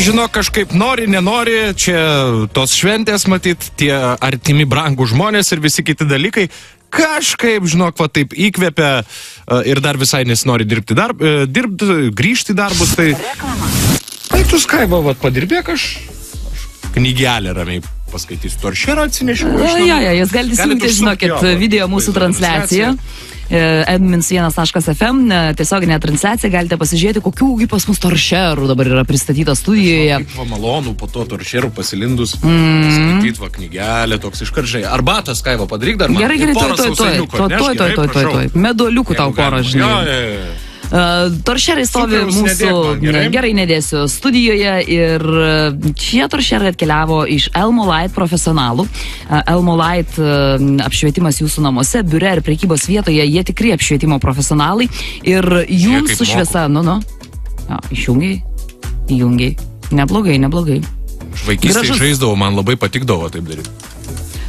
žinok, kažkaip nori, nenori, čia tos šventės matyt, tie artimi brangų žmonės ir visi kiti dalykai. Kažkaip, žinok, va taip įkvėpia ir dar visai nesinori dirbti, grįžti į darbus, tai... Tai tu Skaiva, va, padirbėk, aš knygelę ramiai paskaitysiu. Toršerą atsinešiu. Jūs galite įsijungti, žinokit, video mūsų transliaciją. admins1.fm, tiesioginė transliacija, galite pasižiūrėti, kokių pas mus toršerų dabar yra pristatyta studijoje. Kaip malonu po to toršerų pasilindus, skaityti va knygelę, toks iškaržai. Arbatas, Skaiva, padaryk dar man. Gerai, tuoj. Meduoliukų tau porą, žinai. Toršerai stovi mūsų, gerai nedėsiu, studijoje ir šie toršerai atkeliavo iš Elmo Light profesionalų. Elmo Light apšvietimas jūsų namuose, biure ir prekybos vietoje, jie tikri apšvietimo profesionalai ir jums su šviesa, išjungiai, neblogai. Vaikystėje žaisdavau, man labai patikdavo taip daryti.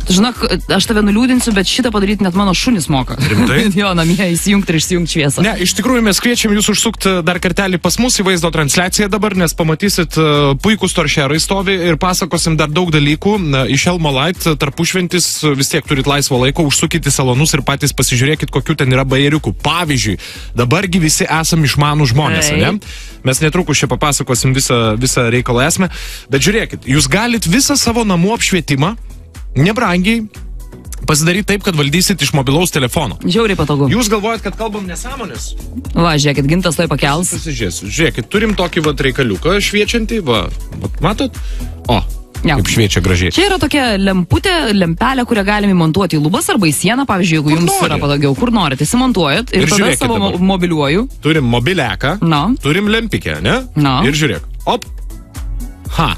Žinok, aš tave nuliūdinsiu, bet šitą padaryti net mano šunis moka. Rimtai? Jo, namie įsijungti ir išsijungti šviesą. Ne, iš tikrųjų mes kviečiam jūs užsukti dar kartelį pas mus į vaizdo transliaciją dabar, nes pamatysit puikus toršerai stovi ir pasakosim dar daug dalykų. Iš Elmo Light tarpušventis vis tiek turit laisvo laiko, užsukit į salonus ir patys pasižiūrėkit, kokių ten yra bajeriukų. Pavyzdžiui, dabargi visi esam išmanų žmonės, ne? Mes netrukus čia papasakosim visą reikalą esmę, bet žiūrėkit, jūs galit visą savo namų apšvietimą nebrangiai pasidaryti taip, kad valdysit iš mobilaus telefono. Žiauriai patogu. Jūs galvojat, kad kalbam nesąmonės? Va, žiūrėkit, Gintas tai pakels. Žiūrėkit, turim tokį va reikaliuką šviečiantį, va, matot? O, kaip šviečia gražiai. Čia yra tokia lempelė, kurią galime montuoti į lubas arba į sieną, pavyzdžiui, jeigu jums yra patogiau, kur norite, įsimontuojat ir tada savo mobiliuoju. Turim mobiliaką, turim lempikę, ne? Ir žiūrėk, op, ha,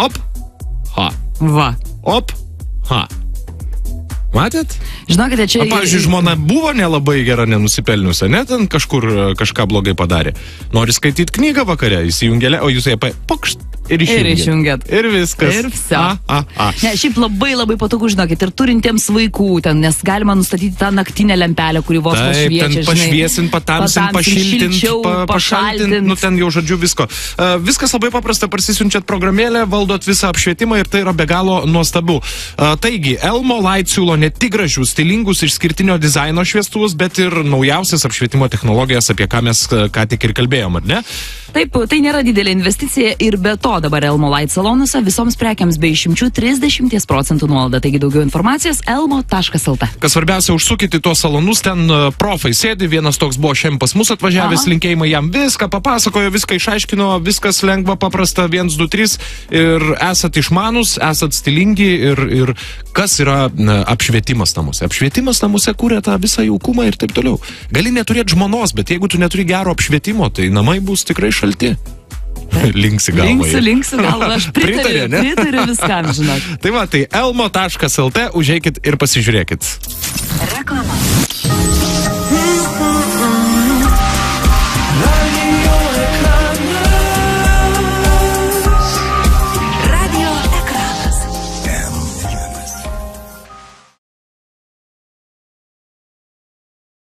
op, ha, va. Op, ha. Matėt? Žinokite, čia... Pavyzdžiui, žmona buvo nelabai gera nenusipelniusi, ne? Ten kažką blogai padarė. Nori skaityti knygą vakare, įsijungelę, o jūs ją pakšt ir išjungėt. Ir viskas. Ir vse. Ne, šiaip labai patogu, žinokit, ir turintiems vaikų ten, nes galima nustatyti tą naktinę lempelę, kuri vos pašviečia, žinai. Ten pašviesint, patamsint, pašiltint, pašaltint, nu ten jau žodžiu visko. Viskas labai paprasta, parsisiunčiat programėlę, valdot visą apšvietimą ir tai yra be galo nuostabu. Taigi, Elmo Light siūlo ne tik gražius, stilingus, išskirtinio dizaino šviestuvus, bet ir naujausias apšvietimo technologijas, apie ką mes ką tik ir kalbėjom, ar ne? Taip, tai nėra didelė investicija ir be to dabar Elmo Light salonuose visoms prekiams be išimčių 30% nuolaida. Taigi daugiau informacijos elmo.lt. Kas svarbiausia, užsukite tuos salonus, ten profai sėdi, vienas toks buvo šiandien pas mus atvažiavęs, linkėjimai jam viską papasakojo, viską išaiškino, viskas lengva, paprasta, 1, 2, 3 ir esat išmanus, esat stilingi ir kas yra apšvietimas namuose. Apšvietimas namuose kūrė tą visą jaukumą ir taip toliau. Gali neturėti žmonos, bet jeigu tu neturi gero apšvietimo, tai namai bus tikrai šalti. Linksi galvą. Linksi galvą, aš pritariu viskam, žinok. Tai va, tai elmo.lt, užeikit ir pasižiūrėkit. Reklama.